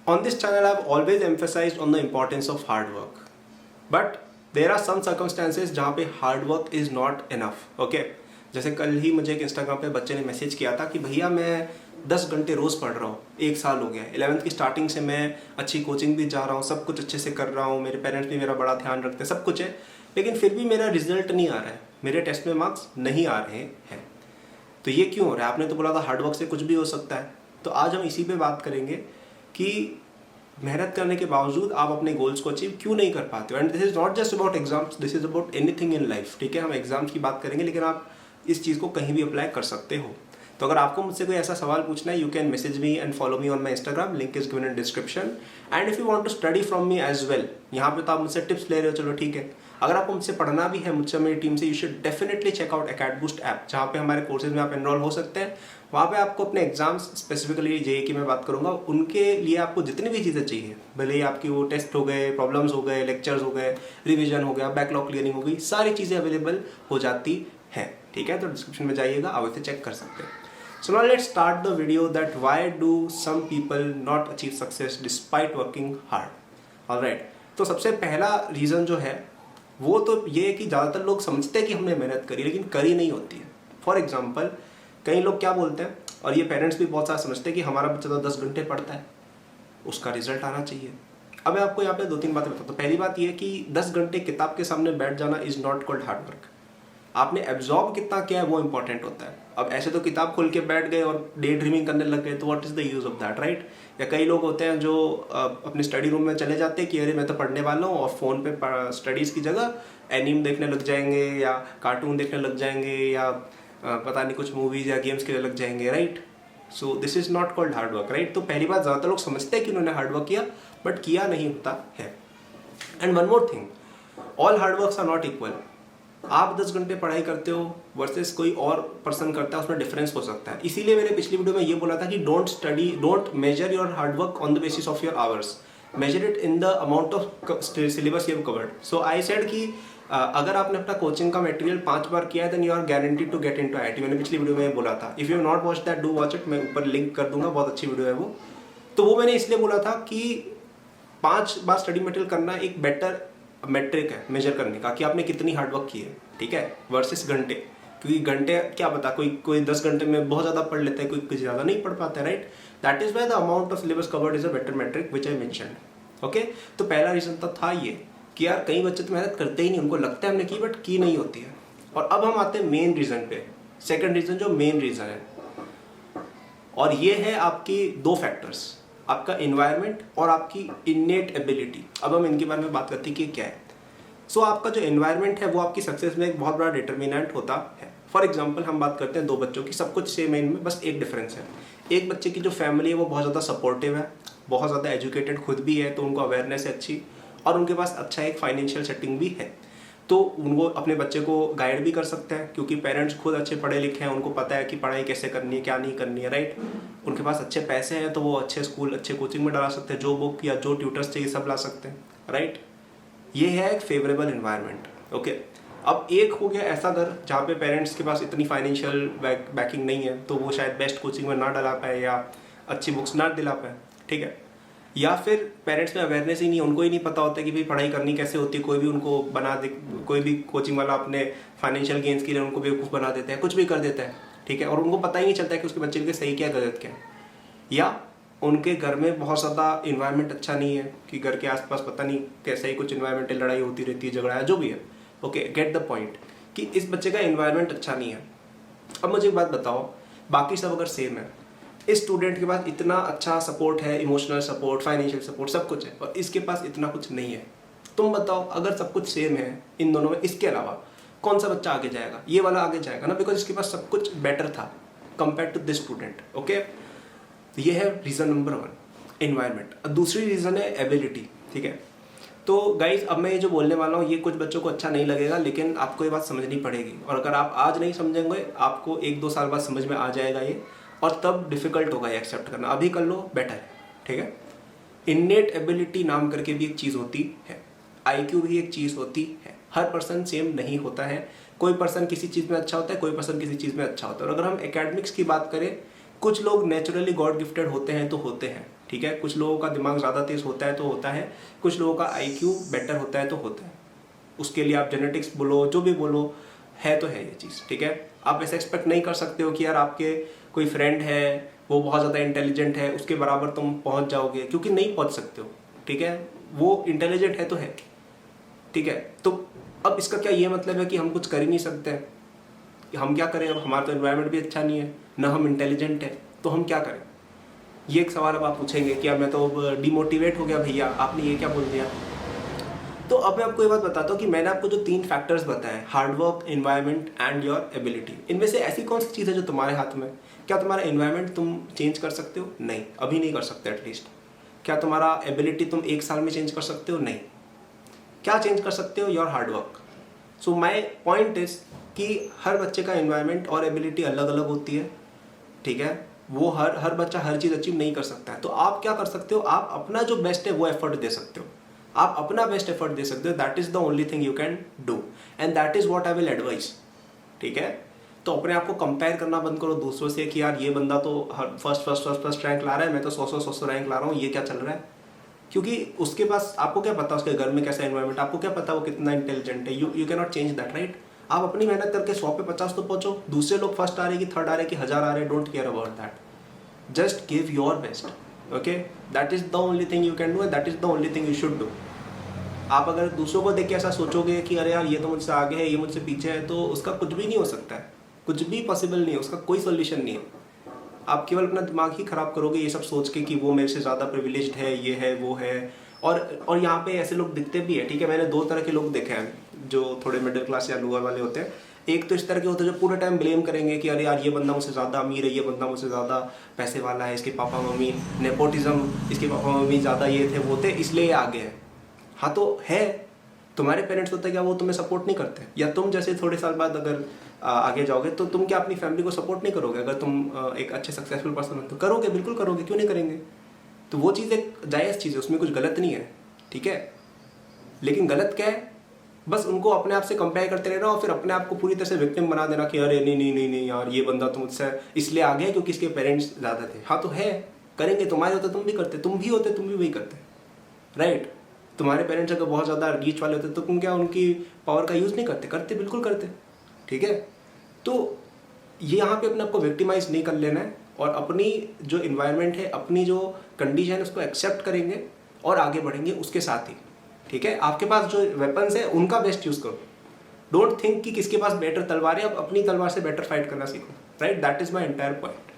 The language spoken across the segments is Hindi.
On this channel, I've always emphasized on the importance of hard work. But there are some circumstances जहाँ पे hard work is not enough. Okay? जैसे कल ही मुझे एक इंस्टाग्राम पे बच्चे ने मैसेज किया था कि भैया मैं 10 घंटे रोज़ पढ़ रहा हूँ, 1 साल हो गया है, 11th की स्टार्टिंग से मैं अच्छी कोचिंग भी जा रहा हूँ, सब कुछ अच्छे से कर रहा हूँ, मेरे पेरेंट्स भी मेरा बड़ा ध्यान रखते हैं, सब कुछ है, लेकिन फिर भी मेरा रिजल्ट नहीं आ रहा है, मेरे टेस्ट में मार्क्स नहीं आ रहे हैं। तो ये क्यों हो रहा है? आपने तो बोला था हार्डवर्क से कुछ भी हो सकता है। तो आज हम इसी पे बात करेंगे कि मेहनत करने के बावजूद आप अपने गोल्स को अचीव क्यों नहीं कर पाते हो। And this is not just about exams, this is about anything in life. ठीक है, हम एग्जाम्स की बात करेंगे, लेकिन आप इस चीज़ को कहीं भी अप्लाई कर सकते हो। तो अगर आपको मुझसे कोई ऐसा सवाल पूछना है, you can message me and follow me on my Instagram, link is given in description. And if you want to study from me as well, यहाँ पे तो आप मुझसे टिप्स ले रहे हो, चलो ठीक है। अगर आपको मुझसे पढ़ना भी है, मुझसे मेरी टीम से, you should definitely check out Acadboost app, जहाँ पे हमारे कोर्सेज में आप एनरोल हो सकते हैं। वहाँ पे आपको अपने एग्जाम्स, स्पेसिफिकली जेईई की मैं बात करूँगा, उनके लिए आपको जितनी भी चीज़ें चाहिए, भले ही आपकी वो टेस्ट हो गए, प्रॉब्लम्स हो गए, लेक्चर्स हो गए, रिविजन हो गया, बैकलॉग क्लियरिंग हो गई, सारी चीज़ें अवेलेबल हो जाती हैं। ठीक है, तो डिस्क्रिप्शन में जाइएगा, आप इसे चेक कर सकते हैं। So now let's start the video that why do some people not achieve success despite working hard. Alright, तो सबसे पहला रीज़न जो है वो तो ये है कि ज़्यादातर लोग समझते हैं कि हमने मेहनत करी, लेकिन करी नहीं होती है। फॉर एग्जाम्पल, कई लोग क्या बोलते हैं, और ये पेरेंट्स भी बहुत सारा समझते हैं कि हमारा बच्चा तो 10 घंटे पढ़ता है, उसका रिजल्ट आना चाहिए। अब मैं आपको यहाँ पे 2-3 बातें बताता हूँ। पहली बात ये है कि 10 घंटे किताब के सामने बैठ जाना is not called hard work. आपने एब्जॉर्ब कितना किया है वो इंपॉर्टेंट होता है। अब ऐसे तो किताब खोल के बैठ गए और डे ड्रीमिंग करने लग गए, तो what is the use of that, right? या कई लोग होते हैं जो अपने स्टडी रूम में चले जाते हैं कि अरे मैं तो पढ़ने वाला हूँ, और फ़ोन पे स्टडीज़ की जगह एनीम देखने लग जाएंगे, या कार्टून देखने लग जाएंगे, या पता नहीं कुछ मूवीज़ या गेम्स के लिए लग जाएंगे, right? So this is not called hard work, right? तो पहली बात, ज़्यादातर लोग समझते हैं कि उन्होंने हार्ड वर्क किया, बट किया नहीं होता है। And one more thing, all hard works are not equal. आप 10 घंटे पढ़ाई करते हो वर्सेस कोई और पर्सन करता है, उसमें डिफरेंस हो सकता है। इसीलिए मैंने पिछली वीडियो में ये बोला था कि don't major your hard work on the basis of your hours, measure it in the amount of syllabus you have covered. So I said कि अगर आपने अपना कोचिंग का मटेरियल 5 बार किया है, then you are guaranteed to get into IIT. मैंने पिछली वीडियो में बोला था। If you have not watch that, do watch it, मैं ऊपर लिंक कर दूंगा, बहुत अच्छी वीडियो है वो। तो वो मैंने इसलिए बोला था कि 5 बार स्टडी मटेरियल करना एक बेटर मेट्रिक है मेजर करने का कि आपने कितनी हार्डवर्क की है, ठीक है, वर्सेस घंटे। क्योंकि घंटे क्या पता, कोई 10 घंटे में बहुत ज़्यादा पढ़ लेता है, कोई कुछ ज़्यादा नहीं पढ़ पाता है, right? That is why the amount of syllabus covered is a better metric which I mentioned. Okay, तो पहला रीज़न तो था ये कि यार कई बच्चे तो मेहनत करते ही नहीं, उनको लगता है हमने की, बट की नहीं होती है। और अब हम आते हैं मेन रीज़न पे, सेकेंड रीज़न जो मेन रीज़न है, और ये है आपकी 2 फैक्टर्स, आपका इन्वायरमेंट और आपकी इन्नेट एबिलिटी। अब हम इनके बारे में बात करते हैं कि क्या है। सो आपका जो एनवायरनमेंट है वो आपकी सक्सेस में एक बहुत बड़ा डिटर्मिनेंट होता है। फॉर एग्जांपल हम बात करते हैं 2 बच्चों की, सब कुछ सेम है इनमें, बस एक डिफरेंस है। एक बच्चे की जो फैमिली है वो बहुत ज़्यादा सपोर्टिव है, बहुत ज़्यादा एजुकेटेड खुद भी है, तो उनको अवेयरनेस है अच्छी, और उनके पास अच्छा एक फाइनेंशियल सेटिंग भी है, तो उनको अपने बच्चे को गाइड भी कर सकते हैं, क्योंकि पेरेंट्स खुद अच्छे पढ़े लिखे हैं, उनको पता है कि पढ़ाई कैसे करनी है, क्या नहीं करनी है, राइट? उनके पास अच्छे पैसे हैं, तो वो अच्छे स्कूल, अच्छे कोचिंग में डाला सकते हैं, जो बुक या जो ट्यूटर्स चाहिए सब ला सकते हैं, राइट? ये है एक फेवरेबल इन्वायरमेंट। ओके, अब एक हो गया ऐसा घर जहाँ पे पेरेंट्स के पास इतनी फाइनेंशियल बैकिंग नहीं है, तो वो शायद बेस्ट कोचिंग में ना डाला पाए या अच्छी बुक्स ना दिला पाए, ठीक है? या फिर पेरेंट्स में अवेयरनेस ही नहीं, उनको ही नहीं पता होता कि भाई पढ़ाई करनी कैसे होती है, कोई भी उनको बना दे, कोई भी कोचिंग वाला अपने फाइनेंशियल गेन्स के लिए उनको बेवकूफ़ बना देता है, कुछ भी कर देता है, ठीक है? और उनको पता ही नहीं चलता है कि उसके बच्चे के लिए सही क्या गलत क्या है। या उनके घर में बहुत ज़्यादा इन्वायरमेंट अच्छा नहीं है, कि घर के आसपास पता नहीं कैसे ही कुछ इन्वायरमेंटल लड़ाई होती रहती है, झगड़ा है, जो भी है। ओके, गेट द पॉइंट कि इस बच्चे का इन्वायरमेंट अच्छा नहीं है। अब मुझे एक बात बताओ, बाकी सब अगर सेम है, इस स्टूडेंट के पास इतना अच्छा सपोर्ट है, इमोशनल सपोर्ट, फाइनेंशियल सपोर्ट, सब कुछ है, और इसके पास इतना कुछ नहीं है। तुम बताओ, अगर सब कुछ सेम है इन दोनों में, इसके अलावा कौन सा बच्चा आगे जाएगा? ये वाला आगे जाएगा ना, बिकॉज इसके पास सब कुछ बेटर था compare to this student. Okay, तो ये है रीज़न नंबर 1, एनवायरनमेंट। दूसरी रीज़न है एबिलिटी, ठीक है? तो गाइज, अब मैं ये जो बोलने वाला हूँ ये कुछ बच्चों को अच्छा नहीं लगेगा, लेकिन आपको ये बात समझनी पड़ेगी, और अगर आप आज नहीं समझेंगे आपको 1-2 साल बाद समझ में आ जाएगा ये, और तब डिफ़िकल्ट होगा ये एक्सेप्ट करना। अभी कर लो, बेटर है, ठीक है? इन्नेट एबिलिटी नाम करके भी एक चीज़ होती है, IQ भी एक चीज़ होती है। हर पर्सन सेम नहीं होता है, कोई पर्सन किसी चीज़ में अच्छा होता है, कोई पर्सन किसी चीज़ में अच्छा होता है। और अगर हम एकेडमिक्स की बात करें, कुछ लोग नेचुरली गॉड गिफ्टेड होते हैं तो होते हैं, ठीक है। कुछ लोगों का दिमाग ज़्यादा तेज़ होता है तो होता है, कुछ लोगों का IQ बेटर होता है तो होता है। उसके लिए आप जेनेटिक्स बोलो, जो भी बोलो, है तो है ये चीज़, ठीक है। आप ऐसे एक्सपेक्ट नहीं कर सकते हो कि यार आपके कोई फ्रेंड है वो बहुत ज़्यादा इंटेलिजेंट है, उसके बराबर तुम पहुंच जाओगे, क्योंकि नहीं पहुंच सकते हो, ठीक है। वो इंटेलिजेंट है तो है, ठीक है। तो अब इसका क्या ये मतलब है कि हम कुछ कर ही नहीं सकते हैं? हम क्या करें? अब हमारा तो एनवायरनमेंट भी अच्छा नहीं है, ना हम इंटेलिजेंट है, तो हम क्या करें? ये एक सवाल अब आप पूछेंगे कि अब मैं तो डिमोटिवेट हो गया भैया, आपने ये क्या बोल दिया। तो अब मैं आपको ये बात बताता हूँ कि मैंने आपको जो 3 फैक्टर्स बताए, hard work, environment and your ability, इनमें से ऐसी कौन सी चीज़ है जो तुम्हारे हाथ में? क्या तुम्हारा एनवायरनमेंट तुम चेंज कर सकते हो? नहीं, अभी नहीं कर सकते एटलीस्ट। क्या तुम्हारा एबिलिटी तुम 1 साल में चेंज कर सकते हो? नहीं। क्या चेंज कर सकते हो? Your hard work. So my point is कि हर बच्चे का एनवायरनमेंट और एबिलिटी अलग अलग होती है, ठीक है। वो हर बच्चा हर चीज़ अचीव नहीं कर सकता है। तो आप क्या कर सकते हो? आप अपना जो बेस्ट है वो एफर्ट दे सकते हो, आप अपना बेस्ट एफर्ट दे सकते हो। That is the only thing you can do and that is what I will advice, ठीक है। तो अपने आप को कंपेयर करना बंद करो दूसरों से कि यार ये बंदा तो फर्स्ट रैंक ला रहा है, मैं तो 100 रैंक ला रहा हूँ, ये क्या चल रहा है? क्योंकि उसके पास, आपको क्या पता उसके घर में कैसा एनवायरनमेंट, आपको क्या पता वो कितना इंटेलिजेंट है? You can not change that, right. आप अपनी मेहनत करके 100 पे 50 तो पहुंचो। दूसरे लोग फर्स्ट आ रहे कि थर्ड आ रहे कि 1000 आ रहे, don't care about that, just give your best, okay. That is the only thing you can do and that is the only thing you should do. आप अगर दूसरों को देख के ऐसा सोचोगे कि अरे यार ये तो मुझसे आगे है, ये मुझसे पीछे है, तो उसका कुछ भी नहीं हो सकता है, कुछ भी पॉसिबल नहीं है, उसका कोई सोल्यूशन नहीं है। आप केवल अपना दिमाग ही खराब करोगे ये सब सोच के कि वो मेरे से ज़्यादा प्रिविलेज्ड है, ये है, वो है। और यहाँ पे ऐसे लोग दिखते भी है, ठीक है। मैंने 2 तरह के लोग देखे हैं जो थोड़े मिडिल क्लास या लोअर वाले होते हैं। एक तो इस तरह के होते हैं जो पूरे टाइम ब्लेम करेंगे कि अरे यार ये बंदा मुझसे ज़्यादा अमीर है, ये बंदा मुझसे ज़्यादा पैसे वाला है, इसके पापा मम्मी नेपोटिज्म, इसके पापा मम्मी ज़्यादा ये थे वो थे इसलिए ये आगे है। हाँ तो है, तुम्हारे पेरेंट्स होते क्या वो तुम्हें सपोर्ट नहीं करते? या तुम जैसे थोड़े साल बाद अगर आगे जाओगे तो तुम क्या अपनी फैमिली को सपोर्ट नहीं करोगे? अगर तुम एक अच्छे सक्सेसफुल पर्सन हो तो करोगे, बिल्कुल करोगे, क्यों नहीं करेंगे? तो वो चीज़ एक जायज़ चीज़ है, उसमें कुछ गलत नहीं है, ठीक है। लेकिन गलत क्या है? बस उनको अपने आप से कंपेयर करते रहना और फिर अपने आप को पूरी तरह से विक्टिम बना देना कि अरे नहीं नहीं नहीं नहीं यार ये बंदा तो मुझसे इसलिए आ गया क्योंकि इसके पेरेंट्स ज़्यादा थे। हाँ तो है, करेंगे, तुम्हारे होते तुम भी करते, तुम भी होते तुम भी वही करते, राइट। तुम्हारे पेरेंट्स अगर बहुत ज़्यादा रीच वाले होते तो तुम क्या उनकी पावर का यूज़ नहीं करते? करते, बिल्कुल करते, ठीक है। तो ये यहाँ पे अपने आपको विक्टिमाइज नहीं कर लेना है और अपनी जो इन्वायरमेंट है, अपनी जो कंडीशन है उसको एक्सेप्ट करेंगे और आगे बढ़ेंगे उसके साथ ही, ठीक है। आपके पास जो वेपन्स है उनका बेस्ट यूज़ करो। डोंट थिंक कि किसके पास बेटर तलवार है, अब अपनी तलवार से बेटर फाइट करना सीखो, right. That is my entire point.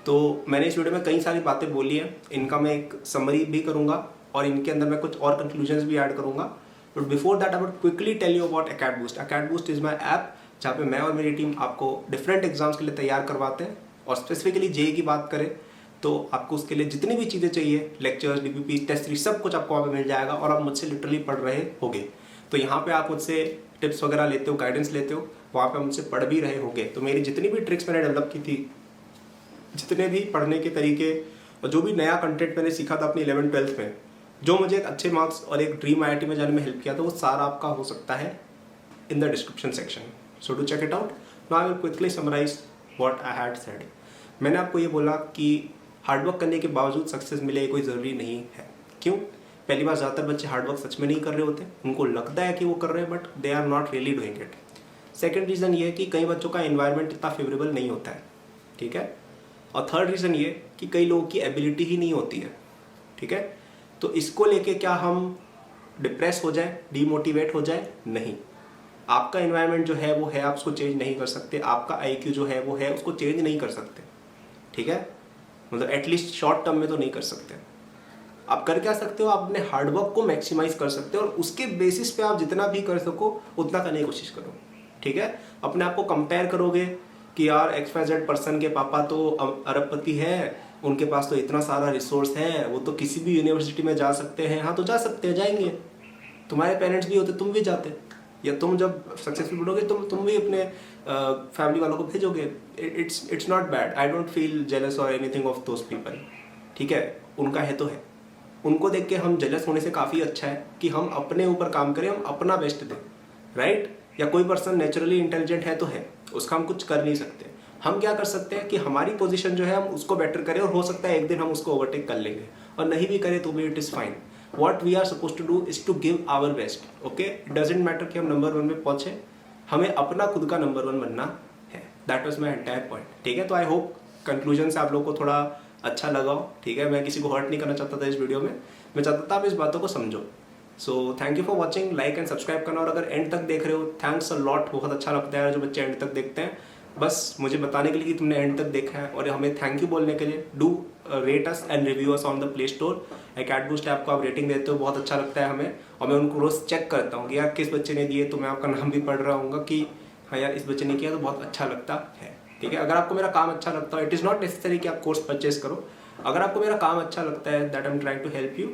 तो मैंने इस वीडियो में कई सारी बातें बोली हैं, इनका मैं एक समरी भी करूँगा और इनके अंदर मैं कुछ और कंक्लूजन्स भी ऐड करूँगा। But before that I would quickly tell you about Acadboost. Acadboost is my app जहाँ पे मैं और मेरी टीम आपको डिफरेंट एग्जाम्स के लिए तैयार करवाते हैं। और स्पेसिफिकली जेईई की बात करें तो आपको उसके लिए जितनी भी चीज़ें चाहिए, लेक्चर्स, डीपीपी, टेस्ट सीरीज, सब कुछ आपको वहाँ पे मिल जाएगा और आप मुझसे लिटरली पढ़ रहे होगे। तो यहाँ पे आप मुझसे टिप्स वगैरह लेते हो, गाइडेंस लेते हो, वहाँ पे मुझसे पढ़ भी रहे होगे। तो मेरी जितनी भी ट्रिक्स मैंने डेवलप की थी, जितने भी पढ़ने के तरीके और जो भी नया कंटेंट मैंने सीखा था अपनी 11th-12th में, जो मुझे एक अच्छे मार्क्स और एक ड्रीम IIT में जाने में हेल्प किया था, वो सारा आपका हो सकता है in the description section. So to check it out. Now I will quickly summarize what I had said. मैंने आपको ये बोला कि हार्डवर्क करने के बावजूद सक्सेस मिले ये कोई ज़रूरी नहीं है। क्यों? पहली बार ज़्यादातर बच्चे हार्डवर्क सच में नहीं कर रहे होते, उनको लगता है कि वो कर रहे हैं but they are not really doing it. Second reason ये है कि कई बच्चों का एनवायरनमेंट इतना फेवरेबल नहीं होता है, ठीक है। और थर्ड रीज़न ये कि कई लोगों की एबिलिटी ही नहीं होती है, ठीक है। तो इसको लेके क्या हम डिप्रेस हो जाए, डीमोटिवेट हो जाए? नहीं। आपका एनवायरनमेंट जो है वो है, आप उसको चेंज नहीं कर सकते। आपका IQ जो है वो है, उसको चेंज नहीं कर सकते, ठीक है। मतलब एटलीस्ट शॉर्ट टर्म में तो नहीं कर सकते। आप कर क्या सकते हो? आप अपने हार्डवर्क को मैक्सिमाइज कर सकते हो और उसके बेसिस पे आप जितना भी कर सको उतना करने की कोशिश करो, ठीक है। अपने आप को कंपेयर करोगे कि यार XYZ पर्सन के पापा तो अरबपति है, उनके पास तो इतना सारा रिसोर्स है, वो तो किसी भी यूनिवर्सिटी में जा सकते हैं। हाँ तो जा सकते हैं, जाएंगे। तुम्हारे पेरेंट्स भी होते, तुम भी जाते। या तुम जब सक्सेसफुल बनोगे तुम भी अपने फैमिली वालों को भेजोगे। It's not bad. I don't feel jealous और एनीथिंग ऑफ दोज पीपल, ठीक है। उनका है तो है, उनको देख के हम जेलस होने से काफ़ी अच्छा है कि हम अपने ऊपर काम करें, हम अपना बेस्ट दें, राइट। या कोई पर्सन नेचुरली इंटेलिजेंट है तो है, उसका हम कुछ कर नहीं सकते। हम क्या कर सकते हैं कि हमारी पोजीशन जो है हम उसको बेटर करें, और हो सकता है एक दिन हम उसको ओवरटेक कर लेंगे, और नहीं भी करें तो भी it is fine. What we are suppose to do is to give our best. Okay, it doesn't matter कि हम नंबर 1 में पहुंचे, हमें अपना खुद का नंबर 1 बनना है. That was my entire point. ठीक है, तो आई होप कंक्लूजन से आप लोगों को थोड़ा अच्छा लगा हो. ठीक है, मैं किसी को हर्ट नहीं करना चाहता था इस वीडियो में, मैं चाहता था आप इस बातों को समझो. So thank you for watching. Like and subscribe करना, और अगर एंड तक देख रहे हो, थैंक्स अ लॉट. बहुत अच्छा लगता है जो बच्चे एंड तक देखते हैं, बस मुझे बताने के लिए कि तुमने एंड तक देखा है, और हमें थैंक यू बोलने के लिए. Do rate us and review us on the Play Store. Acadboost app को आप रेटिंग देते हो, बहुत अच्छा लगता है हमें, और मैं उनको रोज़ चेक करता हूँ कि यार किस बच्चे ने दिए, तो मैं आपका नाम भी पढ़ रहा हूँ कि हाँ यार इस बच्चे ने किया, तो बहुत अच्छा लगता है. ठीक है, अगर आपको मेरा काम अच्छा लगता है, इट इज़ नॉट नेसेसरी कि आप कोर्स परचेज करो. अगर आपको मेरा काम अच्छा लगता है, that I am trying to help you,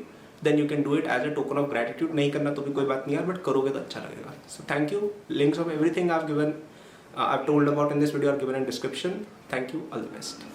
then you can do it as a token of gratitude. नहीं करना तो भी कोई बात नहीं यार, बट करोगे तो अच्छा लगेगा. So thank you. Links of everything I have given, I've told about in this video are given in description. Thank you. All the best.